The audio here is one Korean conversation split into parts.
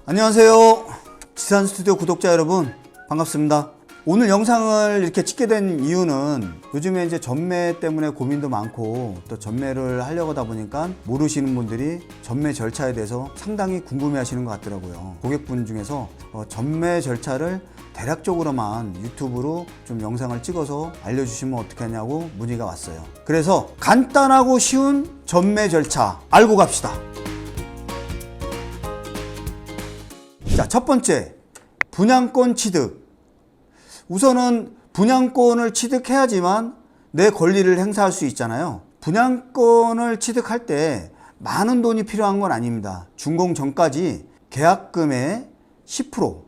안녕하세요. 지산스튜디오 구독자 여러분, 반갑습니다. 오늘 영상을 이렇게 찍게 된 이유는 요즘에 이제 전매 때문에 고민도 많고 또 전매를 하려고 하다 보니까 모르시는 분들이 전매 절차에 대해서 상당히 궁금해 하시는 것 같더라고요. 고객분 중에서 전매 절차를 대략적으로만 유튜브로 좀 영상을 찍어서 알려주시면 어떻게 하냐고 문의가 왔어요. 그래서 간단하고 쉬운 전매 절차 알고 갑시다. 자, 첫 번째, 분양권 취득. 우선은 분양권을 취득해야지만 내 권리를 행사할 수 있잖아요. 분양권을 취득할 때 많은 돈이 필요한 건 아닙니다. 준공 전까지 계약금의 10%,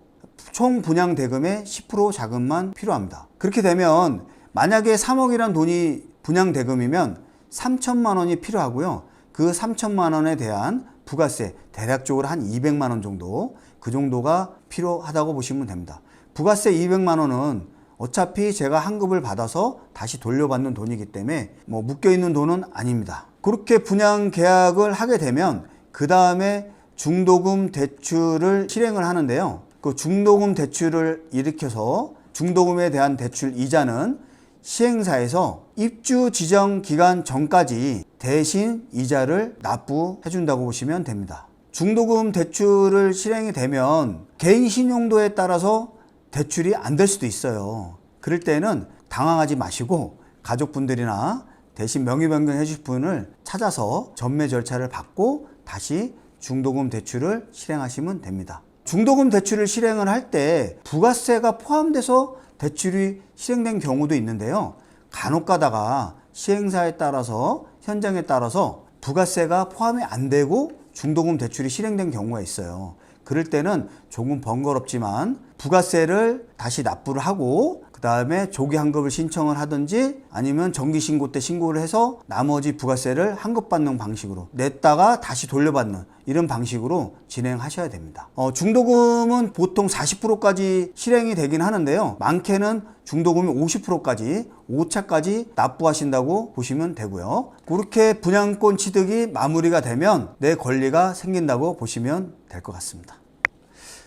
총 분양 대금의 10% 자금만 필요합니다. 그렇게 되면 만약에 3억이란 돈이 분양 대금이면 3천만 원이 필요하고요. 그 3천만 원에 대한 부가세, 대략적으로 한 200만 원 정도, 그 정도가 필요하다고 보시면 됩니다. 부가세 200만 원은 어차피 제가 환급을 받아서 다시 돌려받는 돈이기 때문에 묶여있는 돈은 아닙니다. 그렇게 분양 계약을 하게 되면 그 다음에 중도금 대출을 실행을 하는데요. 그 중도금 대출을 일으켜서 중도금에 대한 대출 이자는 시행사에서 입주 지정 기간 전까지 대신 이자를 납부해 준다고 보시면 됩니다. 중도금 대출을 실행이 되면 개인 신용도에 따라서 대출이 안 될 수도 있어요. 그럴 때는 당황하지 마시고 가족분들이나 대신 명의 변경해 주실 분을 찾아서 전매 절차를 받고 다시 중도금 대출을 실행하시면 됩니다. 중도금 대출을 실행을 할 때 부가세가 포함돼서 대출이 실행된 경우도 있는데요. 간혹 가다가 시행사에 따라서 현장에 따라서 부가세가 포함이 안 되고 중도금 대출이 실행된 경우가 있어요. 그럴 때는 조금 번거롭지만 부가세를 다시 납부를 하고 그 다음에 조기 환급을 신청을 하든지 아니면 정기신고 때 신고를 해서 나머지 부가세를 환급받는 방식으로 냈다가 다시 돌려받는 이런 방식으로 진행하셔야 됩니다. 중도금은 보통 40%까지 실행이 되긴 하는데요. 많게는 중도금이 50%까지 5차까지 납부하신다고 보시면 되고요. 그렇게 분양권 취득이 마무리가 되면 내 권리가 생긴다고 보시면 될 것 같습니다.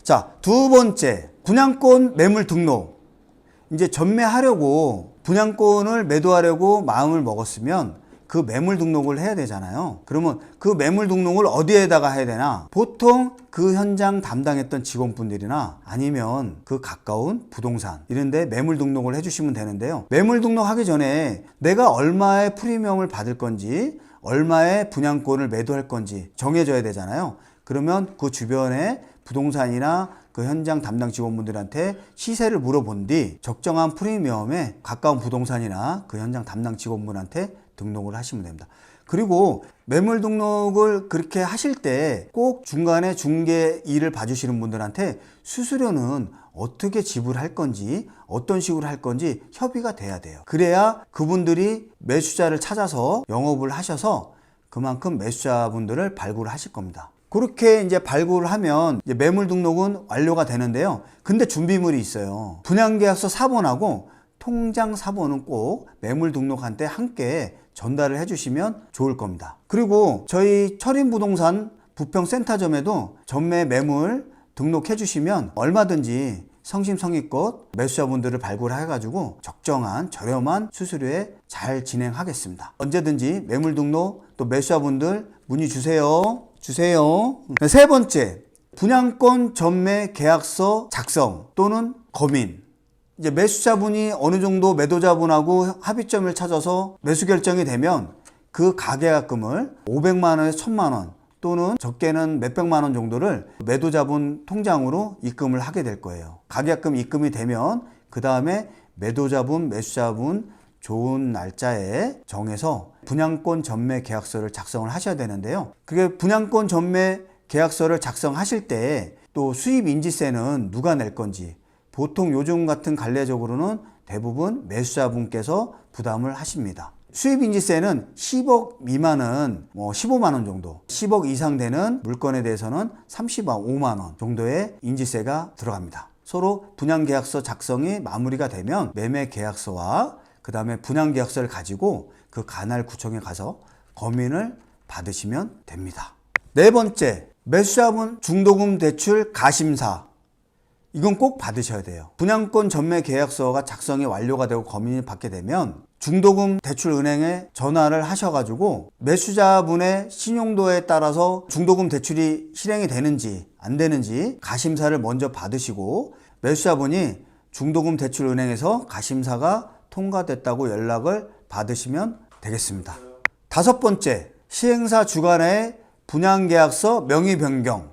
자, 두 번째, 분양권 매물 등록. 이제 전매하려고 분양권을 매도하려고 마음을 먹었으면 그 매물 등록을 해야 되잖아요. 그러면 그 매물 등록을 어디에다가 해야 되나? 보통 그 현장 담당했던 직원분들이나 아니면 그 가까운 부동산 이런 데 매물 등록을 해주시면 되는데요. 매물 등록하기 전에 내가 얼마의 프리미엄을 받을 건지 얼마의 분양권을 매도할 건지 정해져야 되잖아요. 그러면 그 주변에 부동산이나 그 현장 담당 직원분들한테 시세를 물어본 뒤 적정한 프리미엄에 가까운 부동산이나 그 현장 담당 직원분한테 등록을 하시면 됩니다. 그리고 매물 등록을 그렇게 하실 때 꼭 중간에 중개 일을 봐주시는 분들한테 수수료는 어떻게 지불할 건지 어떤 식으로 할 건지 협의가 돼야 돼요. 그래야 그분들이 매수자를 찾아서 영업을 하셔서 그만큼 매수자분들을 발굴을 하실 겁니다. 그렇게 이제 발굴을 하면 이제 매물 등록은 완료가 되는데요. 근데 준비물이 있어요. 분양계약서 사본하고 통장 사본은 꼭 매물 등록한 때 함께 전달을 해주시면 좋을 겁니다. 그리고 저희 철인부동산 부평센터점에도 전매 매물 등록해 주시면 얼마든지 성심성의껏 매수자분들을 발굴해가지고 적정한 저렴한 수수료에 잘 진행하겠습니다. 언제든지 매물 등록 또 매수자분들 문의 주세요. 세 번째, 분양권 전매 계약서 작성 또는 검인. 이제 매수자분이 어느 정도 매도자분하고 합의점을 찾아서 매수 결정이 되면 그 가계약금을 500만 원에서 1000만 원 또는 적게는 몇백만 원 정도를 매도자분 통장으로 입금을 하게 될 거예요. 가계약금 입금이 되면 그 다음에 매도자분, 매수자분 좋은 날짜에 정해서 분양권 전매 계약서를 작성을 하셔야 되는데요. 그게 분양권 전매 계약서를 작성하실 때 또 수입 인지세는 누가 낼 건지 보통 요즘 같은 관례적으로는 대부분 매수자분께서 부담을 하십니다. 수입 인지세는 10억 미만은 15만 원 정도, 10억 이상 되는 물건에 대해서는 35만 원 정도의 인지세가 들어갑니다. 서로 분양계약서 작성이 마무리가 되면 매매계약서와 그 다음에 분양계약서를 가지고 그 관할 구청에 가서 검인을 받으시면 됩니다. 네 번째, 매수자분 중도금 대출 가심사, 이건 꼭 받으셔야 돼요. 분양권 전매 계약서가 작성이 완료가 되고 검인을 받게 되면 중도금 대출은행에 전화를 하셔가지고 매수자분의 신용도에 따라서 중도금 대출이 실행이 되는지 안 되는지 가심사를 먼저 받으시고, 매수자분이 중도금 대출은행에서 가심사가 통과됐다고 연락을 받으시면 되겠습니다. 다섯 번째, 시행사 주관의 분양계약서 명의 변경.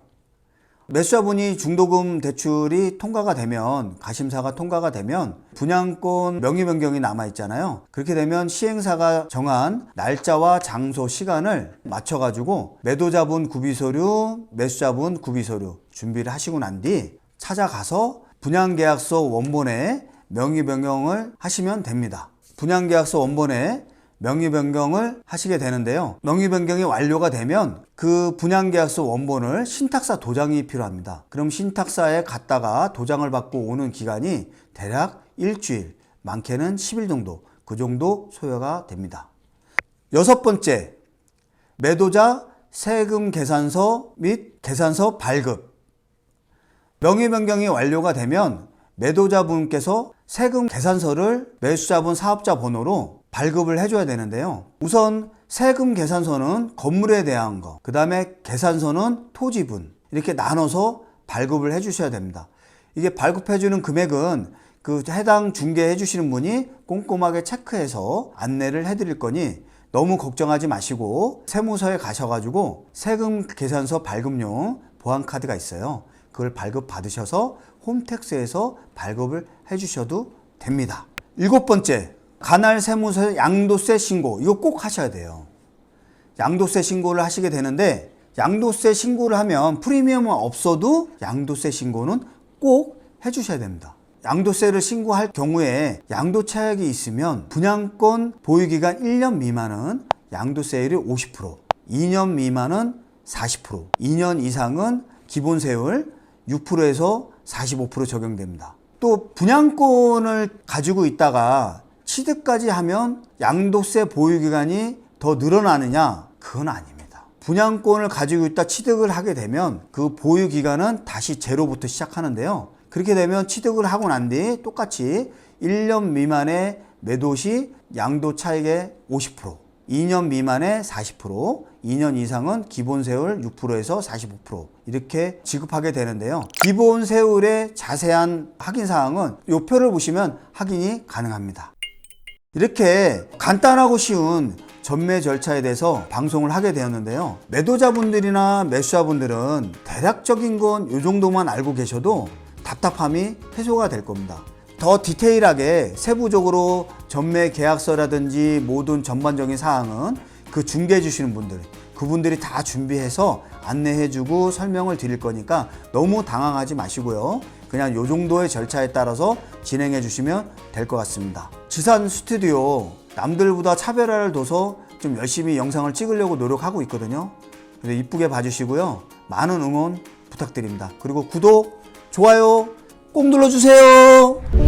매수자분이 중도금 대출이 통과가 되면, 가심사가 통과가 되면 분양권 명의 변경이 남아 있잖아요. 그렇게 되면 시행사가 정한 날짜와 장소, 시간을 맞춰가지고 매도자분 구비서류, 매수자분 구비서류 준비를 하시고 난 뒤 찾아가서 분양계약서 원본에 명의 변경을 하시면 됩니다. 분양계약서 원본에 명의 변경을 하시게 되는데요. 명의 변경이 완료가 되면 그 분양계약서 원본을 신탁사 도장이 필요합니다. 그럼 신탁사에 갔다가 도장을 받고 오는 기간이 대략 일주일, 많게는 10일 정도, 그 정도 소요가 됩니다. 여섯 번째, 매도자 세금 계산서 및 계산서 발급. 명의 변경이 완료가 되면 매도자분께서 세금 계산서를 매수자분 사업자 번호로 발급을 해줘야 되는데요. 우선 세금 계산서는 건물에 대한 거, 그 다음에 계산서는 토지분, 이렇게 나눠서 발급을 해주셔야 됩니다. 이게 발급해주는 금액은 그 해당 중개해 주시는 분이 꼼꼼하게 체크해서 안내를 해드릴 거니 너무 걱정하지 마시고 세무서에 가셔가지고 세금 계산서 발급용 보안카드가 있어요. 그걸 발급 받으셔서 홈택스에서 발급을 해주셔도 됩니다. 일곱 번째, 관할 세무서에 양도세 신고, 이거 꼭 하셔야 돼요. 양도세 신고를 하시게 되는데, 양도세 신고를 하면 프리미엄은 없어도 양도세 신고는 꼭 해주셔야 됩니다. 양도세를 신고할 경우에 양도 차익이 있으면 분양권 보유기간 1년 미만은 양도세율이 50%, 2년 미만은 40%, 2년 이상은 기본세율 6%에서 45% 적용됩니다. 또 분양권을 가지고 있다가 취득까지 하면 양도세 보유기간이 더 늘어나느냐? 그건 아닙니다. 분양권을 가지고 있다 취득을 하게 되면 그 보유기간은 다시 제로부터 시작하는데요. 그렇게 되면 취득을 하고 난 뒤 똑같이 1년 미만의 매도 시 양도 차익의 50%, 2년 미만의 40%, 2년 이상은 기본세율 6%에서 45% 이렇게 지급하게 되는데요. 기본세율의 자세한 확인사항은 이 표를 보시면 확인이 가능합니다. 이렇게 간단하고 쉬운 전매 절차에 대해서 방송을 하게 되었는데요. 매도자분들이나 매수자분들은 대략적인 건 이 정도만 알고 계셔도 답답함이 해소가 될 겁니다. 더 디테일하게 세부적으로 전매 계약서라든지 모든 전반적인 사항은 그 중개해 주시는 분들, 그분들이 다 준비해서 안내해 주고 설명을 드릴 거니까 너무 당황하지 마시고요. 그냥 요 정도의 절차에 따라서 진행해 주시면 될 것 같습니다. 지산 스튜디오 남들보다 차별화를 둬서 좀 열심히 영상을 찍으려고 노력하고 있거든요. 그래서 이쁘게 봐주시고요. 많은 응원 부탁드립니다. 그리고 구독, 좋아요 꼭 눌러주세요.